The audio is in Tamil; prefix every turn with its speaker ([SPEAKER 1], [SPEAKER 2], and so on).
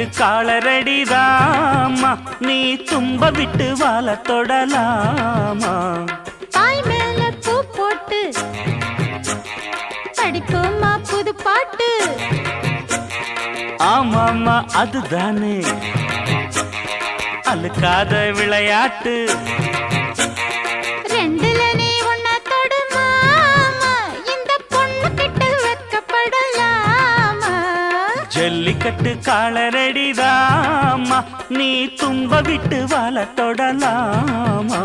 [SPEAKER 1] ஜல்லிக்கட்டு காலரடிதாமா நீ தும்ப விட்டு வாழ தொடலாமா
[SPEAKER 2] பாய் மேல பூ போட்டு படிப்போமா புது பாட்டு
[SPEAKER 1] ஆமாமா அதுதானே அழுக்காத விளையாட்டு
[SPEAKER 2] ரெண்டுல நீ ஒன்னா தொடுமா இந்த பொண்ணு கிட்ட வெக்கப்படலாமா
[SPEAKER 1] ஜல்லிக்கட்டு காலரடிதாமா நீ தும்ப விட்டு வாழ தொடலாமா